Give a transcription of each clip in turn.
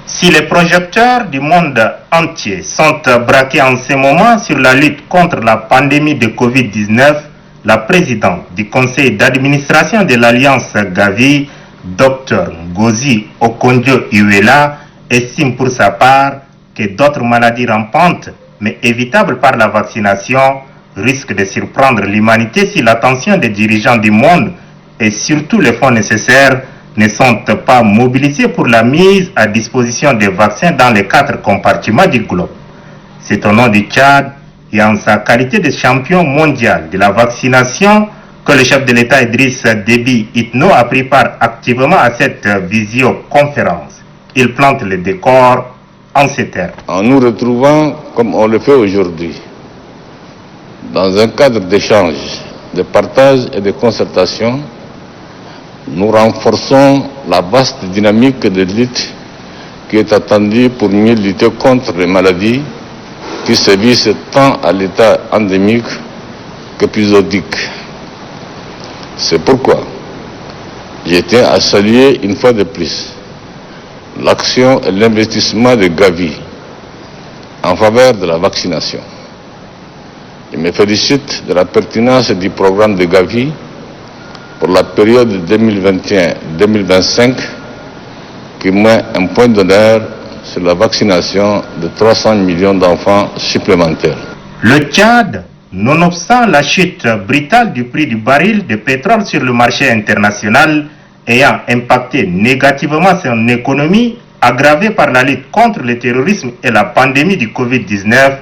Si les projecteurs du monde entier sont braqués en ce moment sur la lutte contre la pandémie de Covid-19, la présidente du conseil d'administration de l'Alliance Gavi, Dr Ngozi Okonjo-Iweala, estime pour sa part que d'autres maladies rampantes, mais évitables par la vaccination, risquent de surprendre l'humanité si l'attention des dirigeants du monde et surtout les fonds nécessaires ne sont pas mobilisés pour la mise à disposition des vaccins dans les 4 compartiments du globe. C'est au nom du Tchad et en sa qualité de champion mondial de la vaccination que le chef de l'État Idriss Déby Itno a pris part activement à cette visioconférence. Il plante le décor en ces termes. En nous retrouvant, comme on le fait aujourd'hui, dans un cadre d'échange, de partage et de concertation, nous renforçons la vaste dynamique de lutte qui est attendue pour mieux lutter contre les maladies qui sévissent tant à l'état endémique qu'épisodique. C'est pourquoi je tiens à saluer une fois de plus l'action et l'investissement de Gavi en faveur de la vaccination. Je me félicite de la pertinence du programme de Gavi pour la période 2021-2025 qui met un point d'honneur sur la vaccination de 300 millions d'enfants supplémentaires. Le Tchad, nonobstant la chute brutale du prix du baril de pétrole sur le marché international ayant impacté négativement son économie, aggravée par la lutte contre le terrorisme et la pandémie du Covid-19,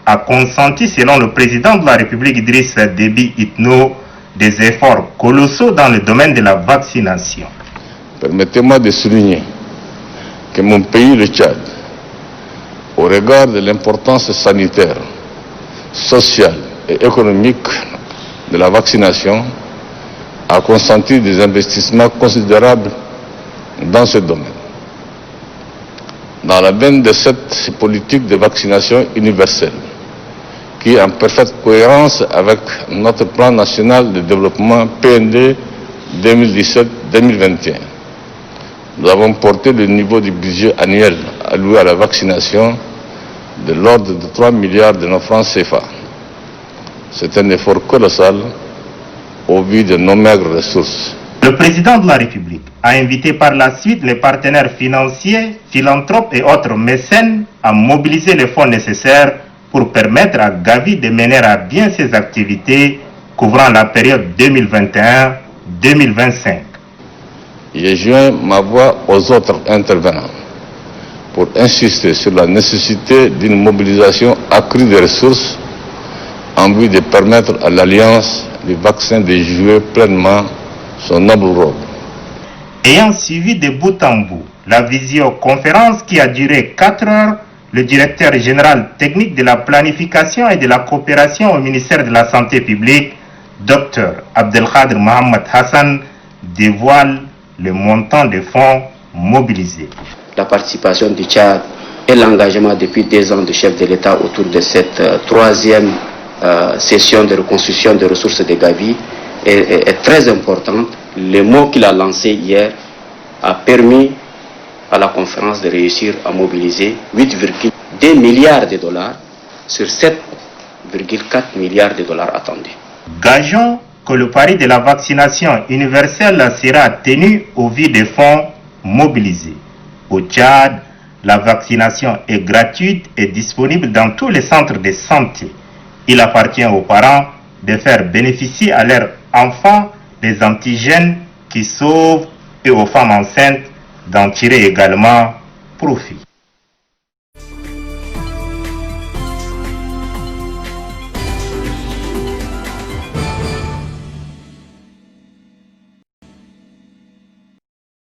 a consenti, selon le président de la République Idriss Déby Itno, des efforts colossaux dans le domaine de la vaccination. Permettez-moi de souligner que mon pays, le Tchad, au regard de l'importance sanitaire, sociale et économique de la vaccination, a consenti des investissements considérables dans ce domaine. Dans la veine de cette politique de vaccination universelle, qui est en parfaite cohérence avec notre plan national de développement PND 2017-2021. Nous avons porté le niveau du budget annuel alloué à la vaccination de l'ordre de 3 milliards de nos francs CFA. C'est un effort colossal au vu de nos maigres ressources. Le président de la République a invité par la suite les partenaires financiers, philanthropes et autres mécènes à mobiliser les fonds nécessaires pour permettre à Gavi de mener à bien ses activités couvrant la période 2021-2025. J'ai joint ma voix aux autres intervenants pour insister sur la nécessité d'une mobilisation accrue des ressources en vue de permettre à l'Alliance du vaccin de jouer pleinement son noble rôle. Ayant suivi de bout en bout la visioconférence qui a duré 4 heures, le directeur général technique de la planification et de la coopération au ministère de la Santé publique, Dr Abdelkader Mohamed Hassan, dévoile le montant des fonds mobilisés. La participation du Tchad et l'engagement depuis 2 ans du chef de l'État autour de cette 3e session de reconstruction des ressources de Gavi est très importante. Le mot qu'il a lancé hier a permis à la conférence de réussir à mobiliser 8,2 milliards de dollars sur 7,4 milliards de dollars attendus. Gageons que le pari de la vaccination universelle sera tenu au vu des fonds mobilisés. Au Tchad, la vaccination est gratuite et disponible dans tous les centres de santé. Il appartient aux parents de faire bénéficier à leurs enfants des antigènes qui sauvent et aux femmes enceintes d'en tirer également profit.